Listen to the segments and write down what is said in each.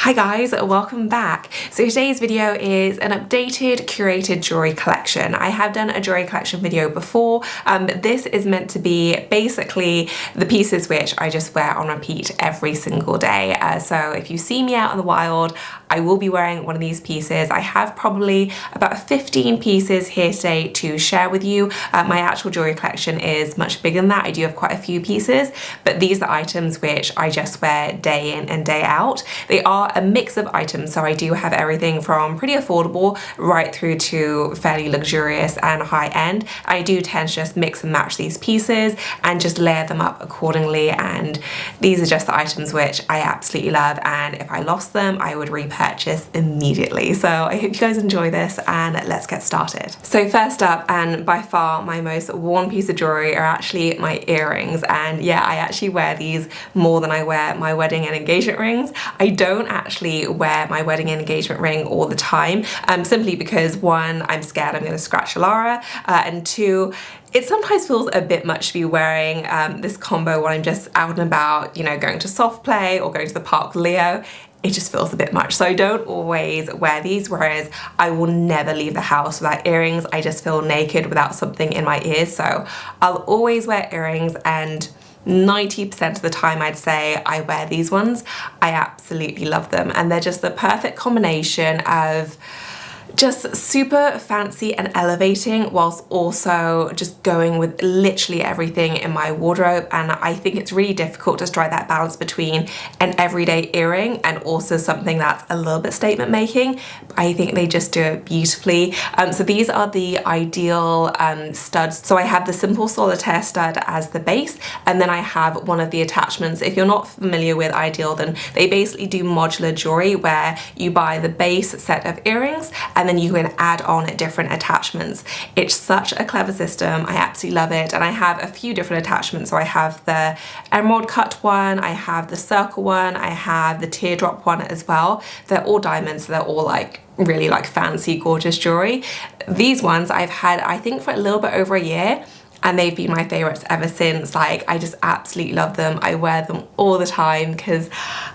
Hi guys, welcome back. So today's video is an updated curated jewelry collection. I have done a jewelry collection video before, but this is meant to be basically the pieces which I just wear on repeat every single day. So if you see me out in the wild, I will be wearing one of these pieces. I have probably about 15 pieces here today to share with you. My actual jewelry collection is much bigger than that. I do have quite a few pieces, but these are items which I just wear day in and day out. They are a mix of items, so I do have everything from pretty affordable right through to fairly luxurious and high end. I do tend to just mix and match these pieces and just layer them up accordingly, and these are just the items which I absolutely love, and if I lost them I would repurchase immediately. So I hope you guys enjoy this and let's get started. So first up, and by far my most worn piece of jewelry, are actually my earrings, and yeah, I actually wear these more than I wear my wedding and engagement rings. I don't actually wear my wedding and engagement ring all the time, simply because one, I'm scared I'm going to scratch Alara, and two, it sometimes feels a bit much to be wearing this combo when I'm just out and about, you know, going to soft play or going to the park with Leo. It just feels a bit much. So I don't always wear these, whereas I will never leave the house without earrings. I just feel naked without something in my ears. So I'll always wear earrings, and 90% of the time I'd say I wear these ones. I absolutely love them, and they're just the perfect combination of just super fancy and elevating whilst also just going with literally everything in my wardrobe. And I think it's really difficult to strike that balance between an everyday earring and also something that's a little bit statement making. I think they just do it beautifully. So these are the Idyl studs. So I have the simple solitaire stud as the base, and then I have one of the attachments. If you're not familiar with Idyl, then they basically do modular jewelry where you buy the base set of earrings and then you can add on different attachments. It's such a clever system. I absolutely love it. And I have a few different attachments. So I have the emerald cut one, I have the circle one, I have the teardrop one as well. They're all diamonds, so they're all like really like fancy, gorgeous jewelry. These ones I've had, I think, for a little bit over a year, and they've been my favorites ever since. Like, I just absolutely love them. I wear them all the time because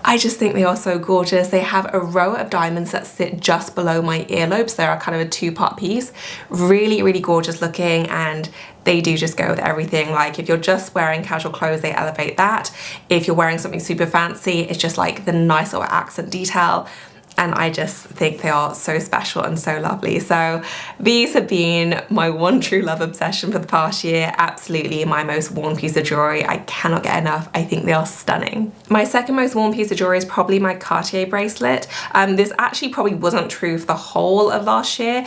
I just think they are so gorgeous. They have a row of diamonds that sit just below my earlobes. They're kind of a two-part piece. Really, really gorgeous looking, and they do just go with everything. Like, if you're just wearing casual clothes, they elevate that. If you're wearing something super fancy, it's just like the nice little accent detail. And I just think they are so special and so lovely. So these have been my one true love obsession for the past year. Absolutely my most worn piece of jewelry. I cannot get enough. I think they are stunning. My second most worn piece of jewelry is probably my Cartier bracelet. This actually probably wasn't true for the whole of last year,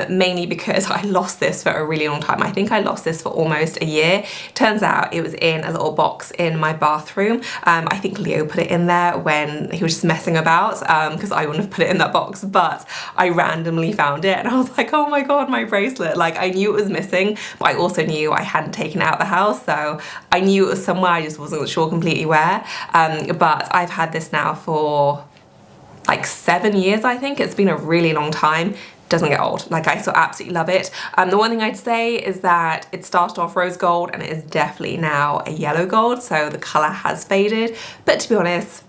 mainly because I lost this for a really long time. I think I lost this for almost a year. Turns out it was in a little box in my bathroom. I think Leo put it in there when he was just messing about, because I wouldn't have put it in that box, but I randomly found it and I was like, oh my god, my bracelet. Like, I knew it was missing, but I also knew I hadn't taken it out of the house, so I knew it was somewhere, I just wasn't sure completely where. But I've had this now for like 7 years, I think. It's been a really long time. Doesn't get old. Like, I still absolutely love it. The one thing I'd say is that it started off rose gold and it is definitely now a yellow gold, so the colour has faded, but to be honest,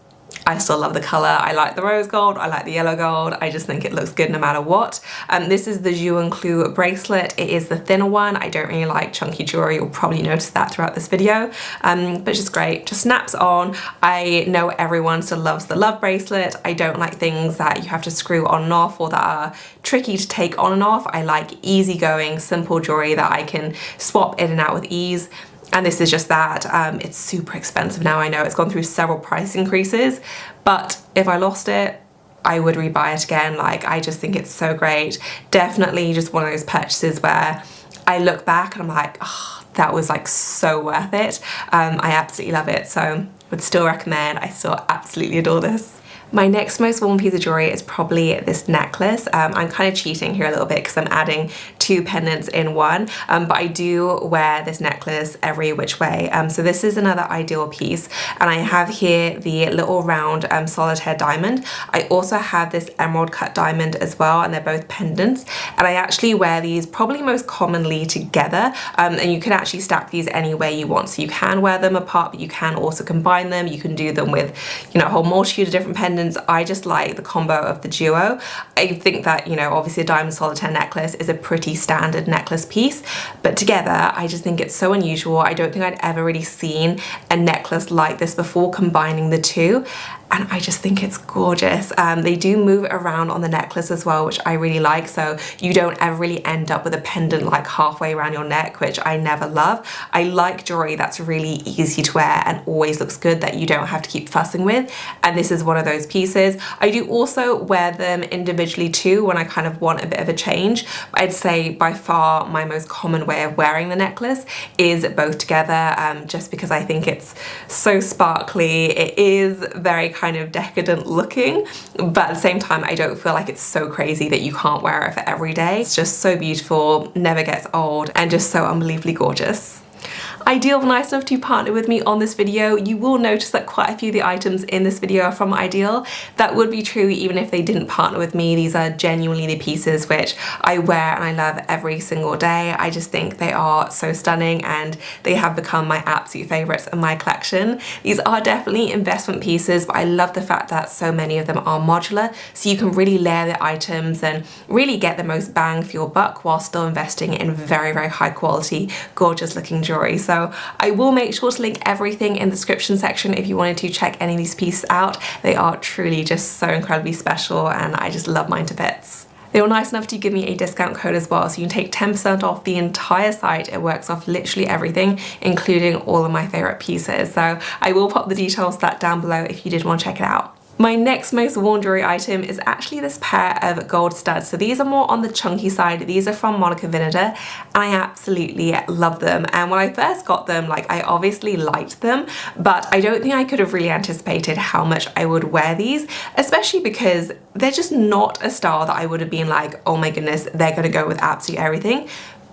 I still love the colour. I like the rose gold, I like the yellow gold, I just think it looks good no matter what. This is the Jewellery bracelet. It is the thinner one. I don't really like chunky jewelry, you'll probably notice that throughout this video, but just great, just snaps on. I know everyone still loves the Love bracelet. I don't like things that you have to screw on and off or that are tricky to take on and off. I like easygoing, simple jewelry that I can swap in and out with ease. And this is just that. It's super expensive now, I know. It's gone through several price increases, but if I lost it, I would rebuy it again. Like, I just think it's so great. Definitely just one of those purchases where I look back and I'm like, oh, that was like so worth it. I absolutely love it, so would still recommend. I still absolutely adore this. My next most worn piece of jewelry is probably this necklace. I'm kind of cheating here a little bit because I'm adding two pendants in one, but I do wear this necklace every which way. So this is another Idyl piece, and I have here the little round solitaire diamond. I also have this emerald cut diamond as well, and they're both pendants, and I actually wear these probably most commonly together, and you can actually stack these any way you want. So you can wear them apart, but you can also combine them. You can do them with, you know, a whole multitude of different pendants. pendants, I just like the combo of the duo. I think that, you know, obviously a diamond solitaire necklace is a pretty standard necklace piece, but together I just think it's so unusual. I don't think I'd ever really seen a necklace like this before, combining the two, and I just think it's gorgeous. They do move around on the necklace as well, which I really like, so you don't ever really end up with a pendant like halfway around your neck, which I never love. I like jewelry that's really easy to wear and always looks good, that you don't have to keep fussing with, and this is one of those pieces. I do also wear them individually too when I kind of want a bit of a change. I'd say by far my most common way of wearing the necklace is both together, just because I think it's so sparkly. It is very kind of decadent looking, but at the same time I don't feel like it's so crazy that you can't wear it for every day. It's just so beautiful, never gets old, and just so unbelievably gorgeous. Idyl were nice enough to partner with me on this video. You will notice that quite a few of the items in this video are from Idyl. That would be true even if they didn't partner with me. These are genuinely the pieces which I wear and I love every single day. I just think they are so stunning and they have become my absolute favorites in my collection. These are definitely investment pieces, but I love the fact that so many of them are modular, so you can really layer the items and really get the most bang for your buck while still investing in very, very high quality, gorgeous looking jewelry. So I will make sure to link everything in the description section if you wanted to check any of these pieces out. They are truly just so incredibly special and I just love mine to bits. They were nice enough to give me a discount code as well, so you can take 10% off the entire site. It works off literally everything, including all of my favorite pieces. So I will pop the details of that down below if you did want to check it out. My next most worn jewelry item is actually this pair of gold studs. So these are more on the chunky side. These are from Vinader and I absolutely love them. And when I first got them, like, I obviously liked them, but I don't think I could have really anticipated how much I would wear these, especially because they're just not a style that I would have been like, oh my goodness, they're gonna go with absolutely everything.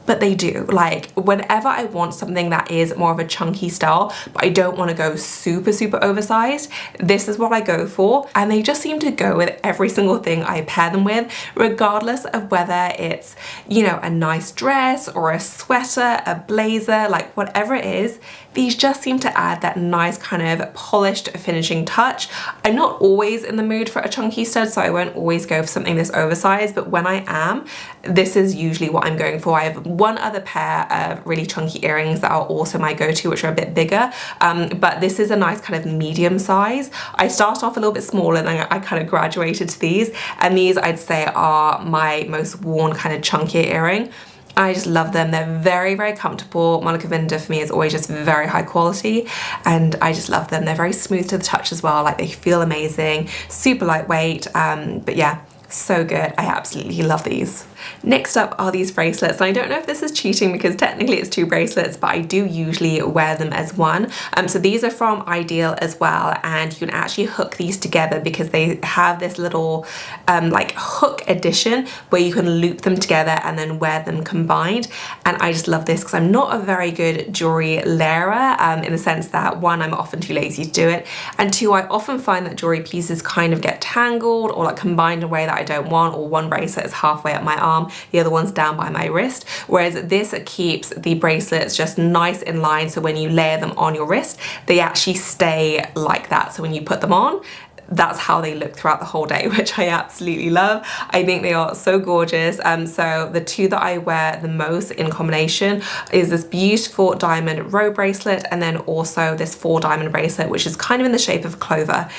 But they do. Like, whenever I want something that is more of a chunky style, but I don't want to go super, super oversized, this is what I go for. And they just seem to go with every single thing I pair them with, regardless of whether it's, you know, a nice dress or a sweater, a blazer, like whatever it is. These just seem to add that nice kind of polished finishing touch. I'm not always in the mood for a chunky stud, so I won't always go for something this oversized, but when I am, this is usually what I'm going for. I have one other pair of really chunky earrings that are also my go-to, which are a bit bigger, but this is a nice kind of medium size. I started off a little bit smaller and then I kind of graduated to these, and these I'd say are my most worn kind of chunky earring. I just love them. They're very, very comfortable. Vinader for me is always just very high quality and I just love them. They're very smooth to the touch as well. Like, they feel amazing, super lightweight, but yeah, so good. I absolutely love these. Next up are these bracelets, and I don't know if this is cheating because technically it's two bracelets, but I do usually wear them as one. So these are from Idyl as well, and you can actually hook these together because they have this little like hook addition where you can loop them together and then wear them combined. And I just love this because I'm not a very good jewelry layerer, in the sense that one, I'm often too lazy to do it, and two, I often find that jewelry pieces kind of get tangled or like combined in a way that I don't want, or one bracelet is halfway up my arm, the other one's down by my wrist, whereas this keeps the bracelets just nice in line, so when you layer them on your wrist, they actually stay like that. So when you put them on, that's how they look throughout the whole day, which I absolutely love. I think they are so gorgeous. So the two that I wear the most in combination is this beautiful diamond row bracelet and then also this 4-diamond bracelet, which is kind of in the shape of clover.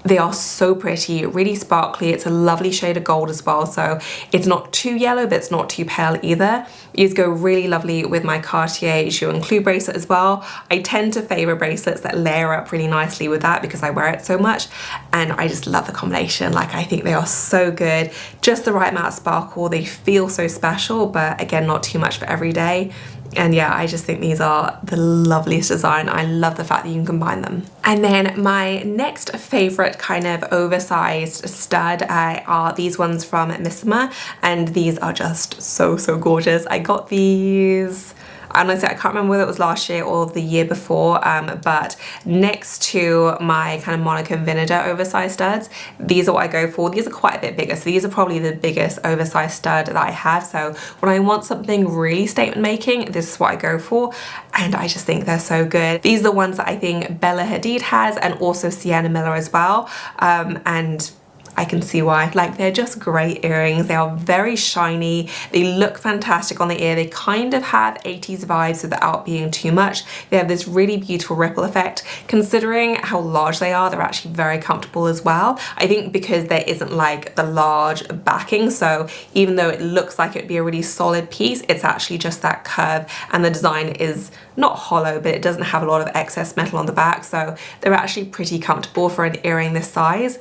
They are so pretty, really sparkly. It's a lovely shade of gold as well, so it's not too yellow, but it's not too pale either. These go really lovely with my Cartier Jewel and Clue bracelet as well. I tend to favor bracelets that layer up really nicely with that because I wear it so much, and I just love the combination. Like, I think they are so good. Just the right amount of sparkle. They feel so special, but again, not too much for every day. And yeah, I just think these are the loveliest design. I love the fact that you can combine them. And then my next favorite kind of oversized stud are these ones from Missima, and these are just so, so gorgeous. I got these, Honestly, I can't remember whether it was last year or the year before, but next to my kind of Monaco and Vinader oversized studs, these are what I go for. These are quite a bit bigger, so these are probably the biggest oversized stud that I have. So when I want something really statement making, this is what I go for, and I just think they're so good. These are the ones that I think Bella Hadid has, and also Sienna Miller as well, and I can see why. Like, they're just great earrings. They are very shiny. They look fantastic on the ear. They kind of have 80s vibes without being too much. They have this really beautiful ripple effect. Considering how large they are, they're actually very comfortable as well. I think because there isn't like the large backing, so even though it looks like it'd be a really solid piece, it's actually just that curve, and the design is not hollow, but it doesn't have a lot of excess metal on the back, so they're actually pretty comfortable for an earring this size.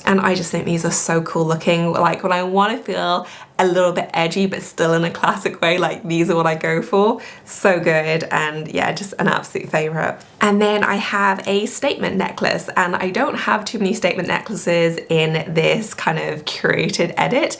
And I just think these are so cool looking. Like, when I want to feel a little bit edgy but still in a classic way, like, these are what I go for. So good, and yeah, just an absolute favorite. And then I have a statement necklace, and I don't have too many statement necklaces in this kind of curated edit,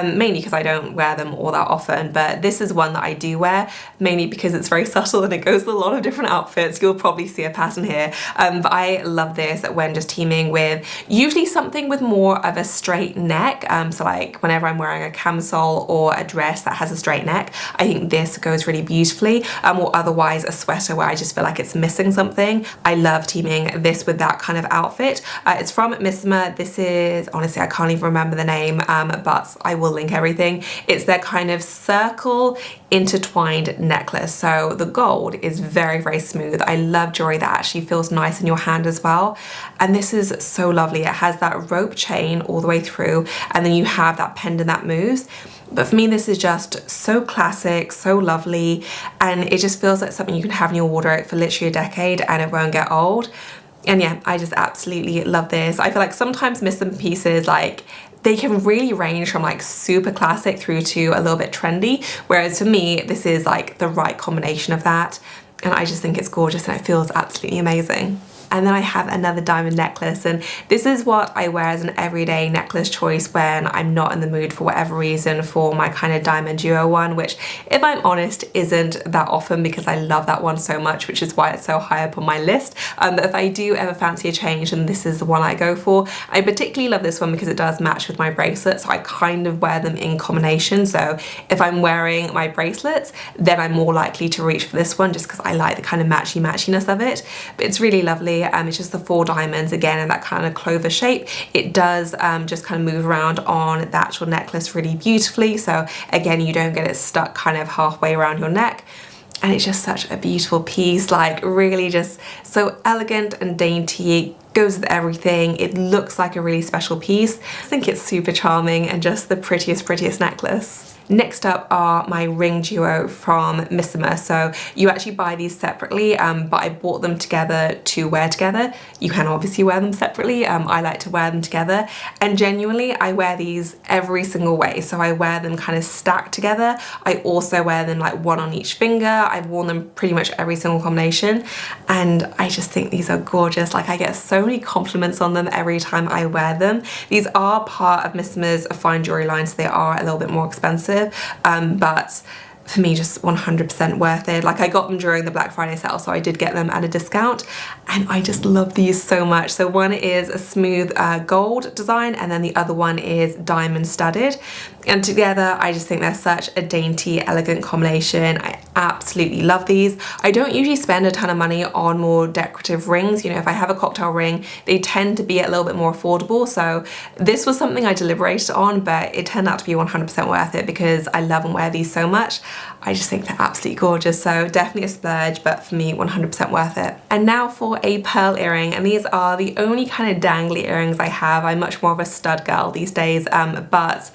mainly because I don't wear them all that often, but this is one that I do wear, mainly because it's very subtle and it goes with a lot of different outfits. You'll probably see a pattern here, but I love this when just teaming with usually something with more of a straight neck. So like whenever I'm wearing a camisole or a dress that has a straight neck, I think this goes really beautifully, or otherwise a sweater where I just feel like it's missing something. I love teaming this with that kind of outfit. It's from Missima. This is, honestly, I can't even remember the name, but I will link everything. It's their kind of circle intertwined necklace. So the gold is very, very smooth. I love jewelry that actually feels nice in your hand as well. And this is so lovely. It has that rope chain all the way through, and then you have that pendant that moves. But for me, this is just so classic, so lovely, and it just feels like something you can have in your wardrobe for literally a decade and it won't get old. And yeah, I just absolutely love this. I feel like sometimes Missima pieces, like, they can really range from like super classic through to a little bit trendy, whereas for me, this is like the right combination of that, and I just think it's gorgeous and it feels absolutely amazing. And then I have another diamond necklace, and this is what I wear as an everyday necklace choice when I'm not in the mood for whatever reason for my kind of diamond duo one, which, if I'm honest, isn't that often because I love that one so much, which is why it's so high up on my list. But if I do ever fancy a change, then this is the one I go for. I particularly love this one because it does match with my bracelets, so I kind of wear them in combination. So if I'm wearing my bracelets, then I'm more likely to reach for this one just because I like the kind of matchy-matchiness of it. But it's really lovely. It's just the 4 diamonds again in that kind of clover shape. It does just kind of move around on the actual necklace really beautifully, so again, you don't get it stuck kind of halfway around your neck. And it's just such a beautiful piece, like really just so elegant and dainty. Goes with everything. It looks like a really special piece. I think it's super charming and just the prettiest necklace. Next up are my ring duo from Missima. So you actually buy these separately, but I bought them together to wear together. You can obviously wear them separately. I like to wear them together, and genuinely I wear these every single way. So I wear them kind of stacked together. I also wear them like one on each finger. I've worn them pretty much every single combination, and I just think these are gorgeous. Like, I get so many compliments on them every time I wear them. These are part of Missima's fine jewelry line, so they are a little bit more expensive, but for me, just 100% worth it. Like, I got them during the Black Friday sale, so I did get them at a discount, and I just love these so much. So one is a smooth gold design, and then the other one is diamond studded, and together I just think they're such a dainty, elegant combination. I absolutely love these. I don't usually spend a ton of money on more decorative rings. You know, if I have a cocktail ring, they tend to be a little bit more affordable, so this was something I deliberated on, but it turned out to be 100% worth it because I love and wear these so much. I just think they're absolutely gorgeous, so definitely a splurge, but for me, 100% worth it. And now for a pearl earring, and these are the only kind of dangly earrings I have. I'm much more of a stud girl these days, but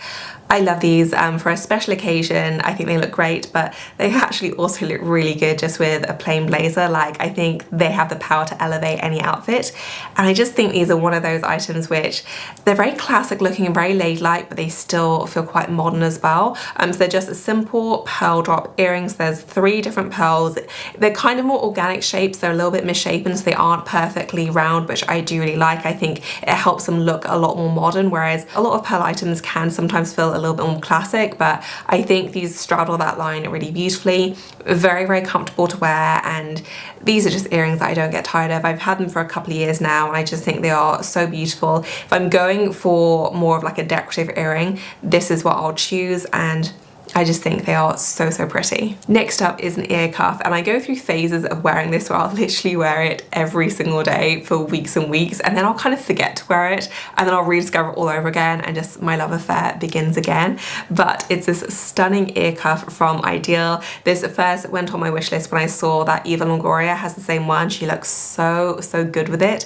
I love these for a special occasion. I think they look great, but they actually also look really good just with a plain blazer. Like, I think they have the power to elevate any outfit, and I just think these are one of those items which they're very classic looking and very ladylike, but they still feel quite modern as well. So they're just a simple pearl pearl drop earrings. There's 3 different pearls. They're kind of more organic shapes. They're a little bit misshapen, so they aren't perfectly round, which I do really like. I think it helps them look a lot more modern, whereas a lot of pearl items can sometimes feel a little bit more classic, but I think these straddle that line really beautifully. Very, very comfortable to wear, and these are just earrings that I don't get tired of. I've had them for a couple of years now, and I just think they are so beautiful. If I'm going for more of like a decorative earring, this is what I'll choose, and I just think they are so, so pretty. Next up is an ear cuff, and I go through phases of wearing this where I'll literally wear it every single day for weeks and weeks, and then I'll kind of forget to wear it, and then I'll rediscover it all over again, and just my love affair begins again. But it's this stunning ear cuff from Idyl. This first went on my wish list when I saw that Eva Longoria has the same one. She looks so, so good with it,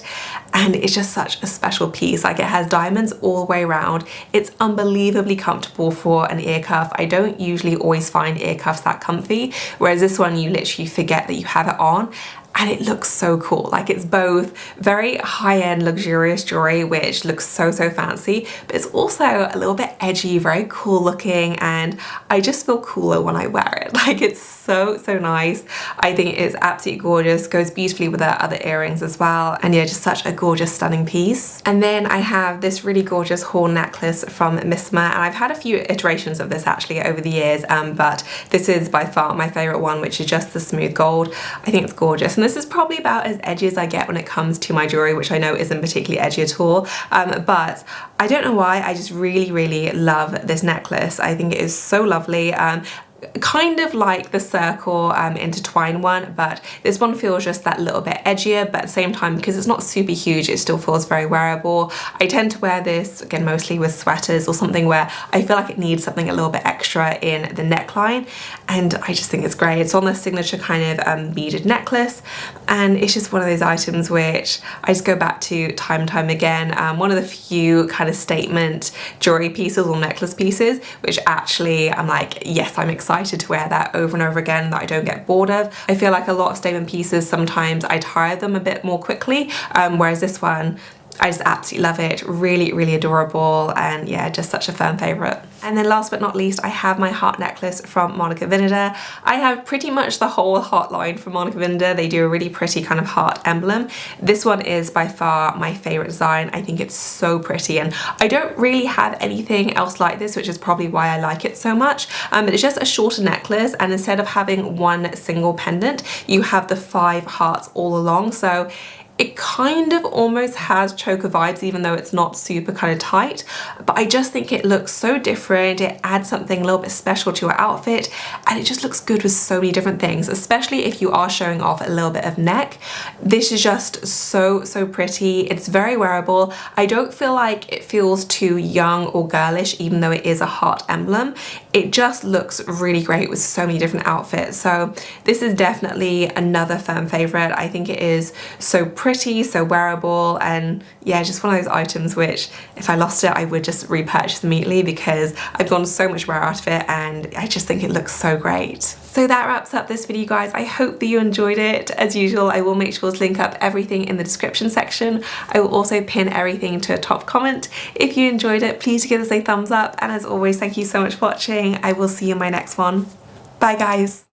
and it's just such a special piece. Like, it has diamonds all the way around. It's unbelievably comfortable for an ear cuff. I don't usually always find ear cuffs that comfy, whereas this one you literally forget that you have it on, and it looks so cool. Like, it's both very high-end luxurious jewelry, which looks so, so fancy, but it's also a little bit edgy, very cool looking, and I just feel cooler when I wear it. Like, it's so, so nice. I think it's absolutely gorgeous, goes beautifully with our other earrings as well, and yeah, just such a gorgeous, stunning piece. And then I have this really gorgeous horn necklace from Missma, and I've had a few iterations of this actually over the years, but this is by far my favorite one, which is just the smooth gold. I think it's gorgeous, and this is probably about as edgy as I get when it comes to my jewelry, which I know isn't particularly edgy at all, but I don't know why, I just really, really love this necklace. I think it is so lovely. Kind of like the circle intertwine one, but this one feels just that little bit edgier, but at the same time, because it's not super huge, it still feels very wearable. I tend to wear this again mostly with sweaters or something where I feel like it needs something a little bit extra in the neckline, and I just think it's great. It's on the signature kind of beaded necklace, and it's just one of those items which I just go back to time and time again. One of the few kind of statement jewelry pieces or necklace pieces which actually I'm like, yes, I'm excited to wear that over and over again, that I don't get bored of. I feel like a lot of statement pieces, sometimes I tire them a bit more quickly, whereas this one, I just absolutely love it. Really, really adorable, and yeah, just such a firm favorite. And then last but not least, I have my heart necklace from Monica Vinader. I have pretty much the whole heart line from Monica Vinader. They do a really pretty kind of heart emblem. This one is by far my favorite design. I think it's so pretty, and I don't really have anything else like this, which is probably why I like it so much. But it's just a shorter necklace, and instead of having one single pendant, you have the 5 hearts all along. So it kind of almost has choker vibes, even though it's not super kind of tight, but I just think it looks so different. It adds something a little bit special to your outfit, and it just looks good with so many different things, especially if you are showing off a little bit of neck. This is just so, so pretty. It's very wearable. I don't feel like it feels too young or girlish, even though it is a heart emblem. It just looks really great with so many different outfits. So this is definitely another firm favorite. I think it is so pretty, so wearable, and yeah, just one of those items which if I lost it, I would just repurchase immediately, because I've gotten so much wear out of it, and I just think it looks so great. So that wraps up this video, guys. I hope that you enjoyed it. As usual, I will make sure to link up everything in the description section. I will also pin everything to a top comment. If you enjoyed it, please give us a thumbs up, and as always, thank you so much for watching. I will see you in my next one. Bye, guys.